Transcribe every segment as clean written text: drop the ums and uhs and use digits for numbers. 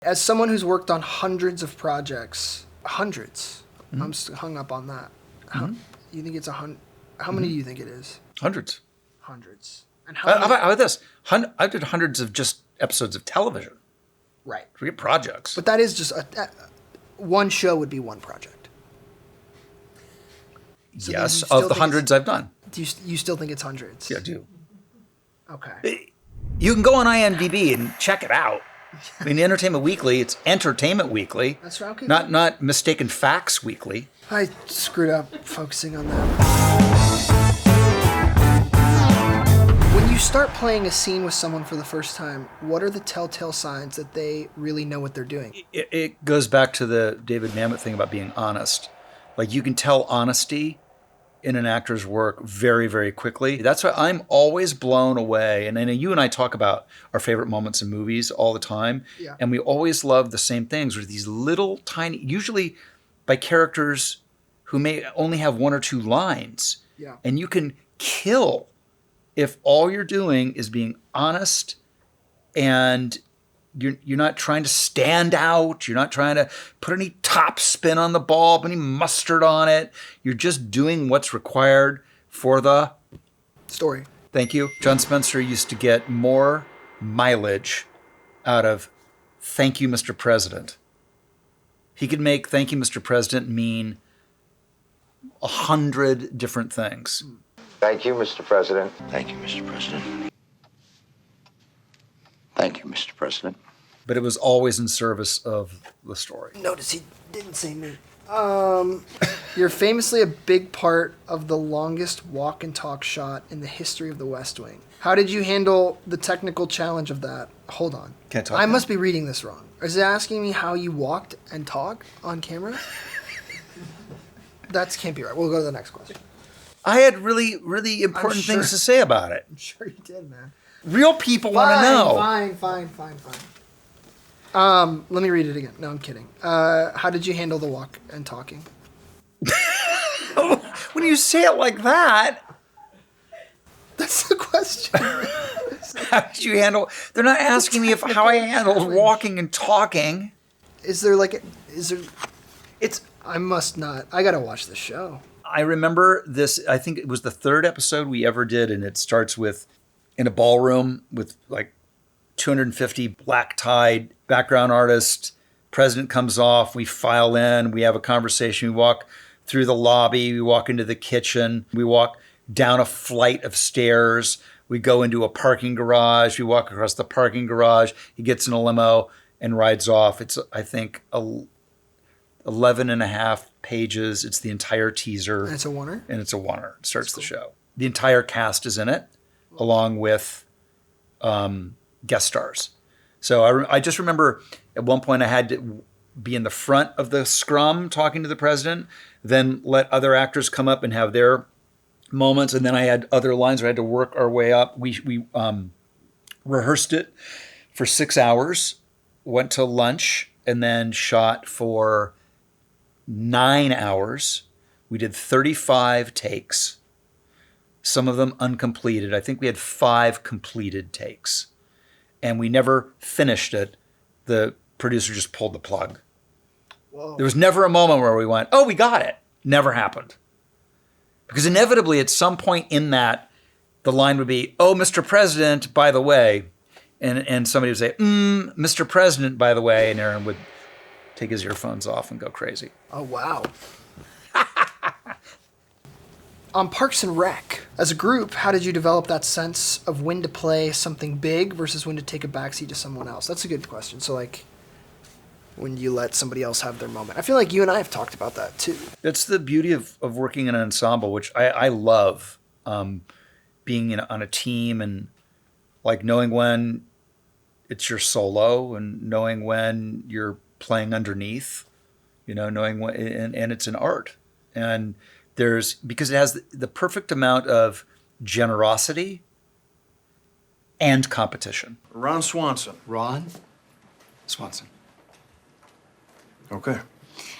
As someone who's worked on hundreds of projects, hundreds, I'm hung up on that. You think it's how many do you think it is? Hundreds. Hundreds. And How about this? I did hundreds of just episodes of television. Right. Forget projects. But that is just one show would be one project. So yes, of the hundreds I've done. Do you still think it's hundreds? Yeah, I do. Okay. You can go on IMDb and check it out. I mean, Entertainment Weekly, it's Entertainment Weekly. That's right. Okay. Not Mistaken Facts Weekly. I screwed up focusing on that. When you start playing a scene with someone for the first time, what are the telltale signs that they really know what they're doing? It goes back to the David Mamet thing about being honest. Like, you can tell honesty in an actor's work very, very quickly. That's why I'm always blown away. And I know you and I talk about our favorite moments in movies all the time. Yeah. And we always love the same things, with these little tiny, usually by characters who may only have one or two lines. Yeah. And you can kill if all you're doing is being honest, and you're not trying to stand out. You're not trying to put any top spin on the ball, any mustard on it. You're just doing what's required for the story. Thank you. John Spencer used to get more mileage out of "Thank you, Mr. President." He could make "Thank you, Mr. President" mean 100 different things. Thank you, Mr. President. Thank you, Mr. President. Thank you, Mr. President. But it was always in service of the story. Notice he didn't say me. You're famously a big part of the longest walk and talk shot in the history of the West Wing. How did you handle the technical challenge of that? Hold on. Can't talk I now. must be reading this wrong. Is it asking me how you walked and talked on camera? That can't be right. We'll go to the next question. I had really, really important things to say about it. I'm sure you did, man. Real people want to know. Fine. Let me read it again. No, I'm kidding. How did you handle the walk and talking? When you say it like that, that's the question. how did you handle? They're not asking me how I handled walking and talking. Is there? I must not. I gotta watch the show. I remember this. I think it was the third episode we ever did, and it starts with in a ballroom with like 250 black-tied background artists. President comes off. We file in. We have a conversation. We walk through the lobby. We walk into the kitchen. We walk down a flight of stairs. We go into a parking garage. We walk across the parking garage. He gets in a limo and rides off. It's, I think, 11 and a half pages. It's the entire teaser. And it's a oneer? And it's a oneer. It starts the show. The entire cast is in it, along with guest stars. So I just remember at one point I had to be in the front of the scrum talking to the president, then let other actors come up and have their moments, and then I had other lines where I had to work our way up. We rehearsed it for 6 hours, went to lunch, and then shot for 9 hours. We did 35 takes, some of them uncompleted. I think we had 5 completed takes, and we never finished it. The producer just pulled the plug. Whoa. There was never a moment where we went, oh, we got it. Never happened. Because inevitably at some point in that, the line would be, oh, Mr. President, by the way. And somebody would say, Mr. President, by the way. And Aaron would take his earphones off and go crazy. Oh, wow. On Parks and Rec, as a group, how did you develop that sense of when to play something big versus when to take a backseat to someone else? That's a good question. So, like, when you let somebody else have their moment. I feel like you and I have talked about that, too. That's the beauty of working in an ensemble, which I love, being on a team and, like, knowing when it's your solo and knowing when you're playing underneath, knowing when, and it's an art. And because it has the perfect amount of generosity and competition. Ron Swanson. Ron Swanson. Okay.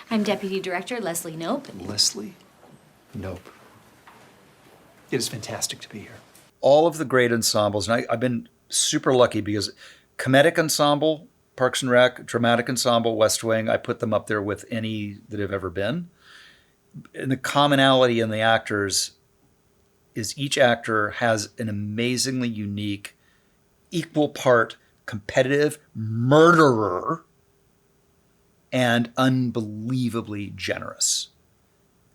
I'm Deputy Director Leslie Nope. Leslie Nope. It is fantastic to be here. All of the great ensembles, and I've been super lucky because comedic ensemble Parks and Rec, Dramatic Ensemble, West Wing, I put them up there with any that have ever been. And the commonality in the actors is each actor has an amazingly unique, equal part competitive murderer and unbelievably generous.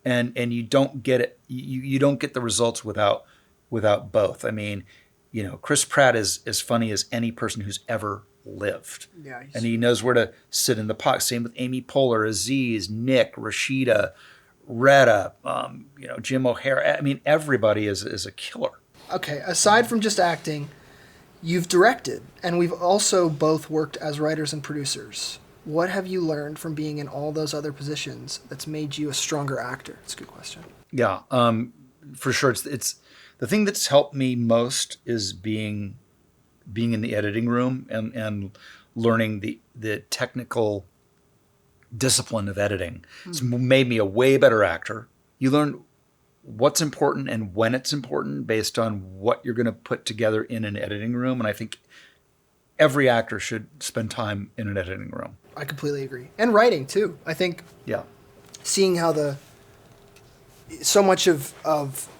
And you don't get it. You don't get the results without both. I mean, Chris Pratt is as funny as any person who's ever lived. Yeah, and he knows where to sit in the pocket. Same with Amy Poehler, Aziz, Nick, Rashida, Retta, Jim O'Hara. I mean, everybody is a killer. Okay, aside from just acting, you've directed, and we've also both worked as writers and producers. What have you learned from being in all those other positions that's made you a stronger actor? It's a good question. Yeah, for sure. It's the thing that's helped me most is being in the editing room and learning the technical discipline of editing. It's made me a way better actor. You learn what's important and when it's important based on what you're going to put together in an editing room. And I think every actor should spend time in an editing room. I completely agree. And writing, too. I think seeing how so much of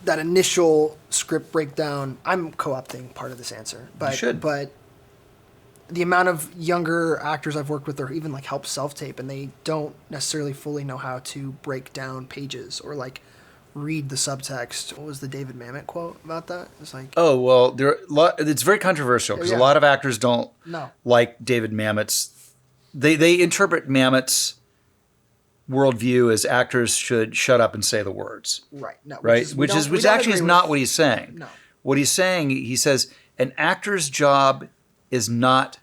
that initial script breakdown, I'm co-opting part of this answer. But, you should. But the amount of younger actors I've worked with or even like help self-tape, and they don't necessarily fully know how to break down pages or like read the subtext. What was the David Mamet quote about that? It's like, oh, well, it's very controversial because a lot of actors don't like David Mamet's. They interpret Mamet's worldview as actors should shut up and say the words. Right. No. Which actually is not what he's saying. No. What he's saying, he says, an actor's job is not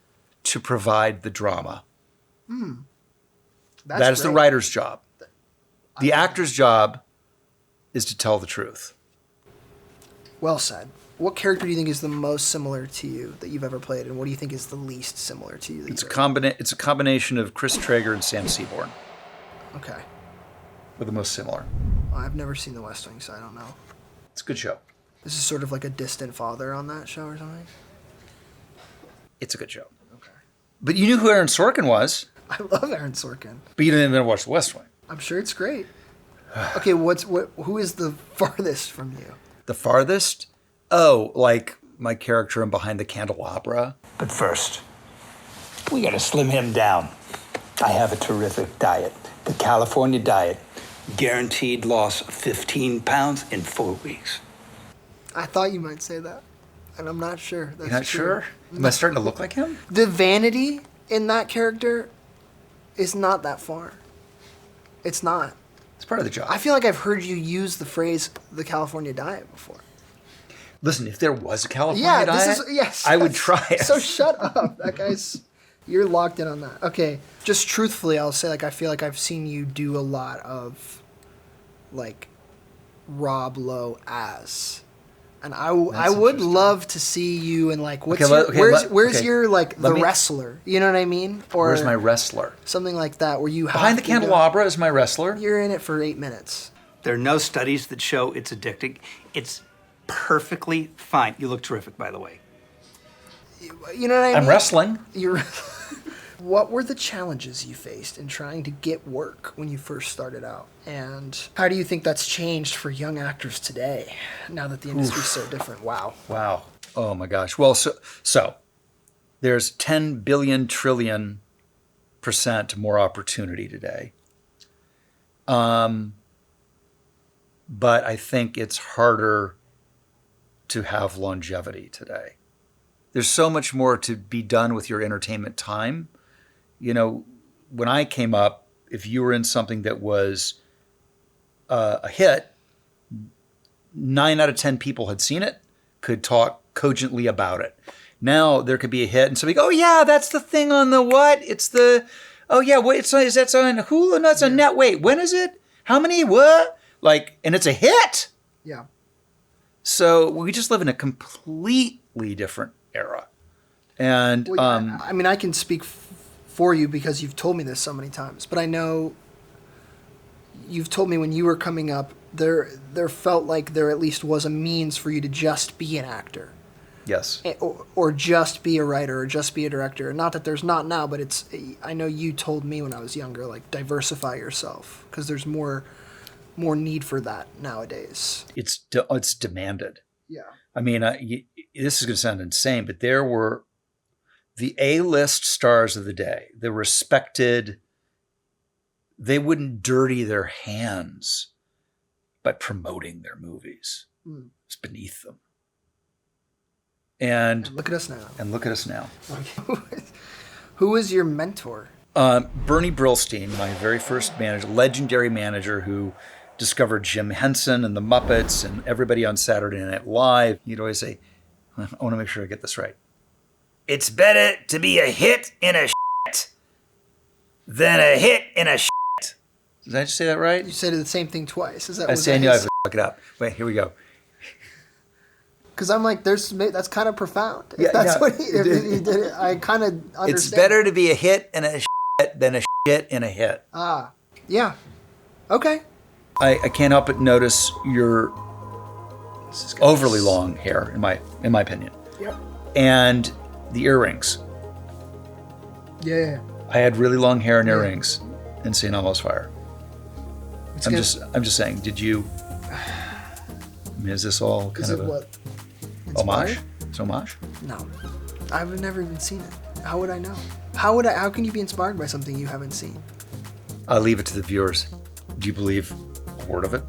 to provide the drama. That is the writer's job. The actor's job is to tell the truth. Well said. What character do you think is the most similar to you that you've ever played, and what do you think is the least similar to you? It's a combination of Chris Traeger and Sam Seaborn. Okay. We're the most similar. Well, I've never seen The West Wing, so I don't know. It's a good show. This is sort of like a distant father on that show or something? It's a good show. Okay. But you knew who Aaron Sorkin was. I love Aaron Sorkin. But you didn't even watch The West Wing. I'm sure it's great. Okay, who is the farthest from you? The farthest? Oh, like my character in Behind the Candelabra. But first, we gotta slim him down. I have a terrific diet. The California diet. Guaranteed loss of 15 pounds in 4 weeks. I thought you might say that, and I'm not sure. That's You're not true. sure? Am I starting to look like him? The vanity in that character is not that far. It's not. It's part of the job. I feel like I've heard you use the phrase "the California diet" before. Listen, if there was a California diet, I would try it. So shut up. That guy's... You're locked in on that. Okay. Just truthfully, I'll say, I feel like I've seen you do a lot of, Rob Lowe as. And I would love to see you in, where's your, the wrestler? You know what I mean? Or where's my wrestler? Something like that, where you have Behind the Candelabra is my wrestler. You're in it for 8 minutes. There are no studies that show it's addicting. It's perfectly fine. You look terrific, by the way. You know what I mean? I'm wrestling. What were the challenges you faced in trying to get work when you first started out? And how do you think that's changed for young actors today, now that the industry's so different? Wow. Oh, my gosh. Well, so there's 10 billion trillion % more opportunity today. But I think it's harder to have longevity today. There's so much more to be done with your entertainment time. When I came up, if you were in something that was a hit, 9 out of 10 people had seen it, could talk cogently about it. Now there could be a hit and somebody go, oh yeah, that's the thing on the what? It's the, oh yeah, wait, that's on Hulu? No, it's on Net. Wait, when is it? How many? What? And it's a hit. Yeah. So we just live in a completely different era. And I can speak for you because you've told me this so many times, but I know you've told me when you were coming up, there felt like there at least was a means for you to just be an actor. Yes. or just be a writer or just be a director. Not that there's not now, but it's. I know you told me when I was younger, like diversify yourself because there's more need for that nowadays. It's demanded. Yeah. I mean, this is going to sound insane, but there were the A-list stars of the day, the respected. They wouldn't dirty their hands by promoting their movies. It's beneath them. And look at us now. Who is your mentor? Bernie Brillstein, my very first manager, legendary manager who discovered Jim Henson and the Muppets and everybody on Saturday Night Live. He'd always say, I want to make sure I get this right. It's better to be a hit in a shit than a hit in a shit. Did I just say that right? You said the same thing twice. Is that? I knew I would fuck it up. Wait, here we go. Because I'm like, that's kind of profound. Yeah, that's no, what he did. It, I kind of understand. It's better to be a hit in a shit than a shit in a hit. Yeah. Okay. I can't help but notice your overly long hair, in my opinion. Yep. And the earrings. Yeah. I had really long hair and earrings in St. Elmo's Fire. I'm just saying, did you? I mean, is this all kind of what? Homage? It's homage? No, I've never even seen it. How would I know? How can you be inspired by something you haven't seen? I'll leave it to the viewers. Do you believe a word of it?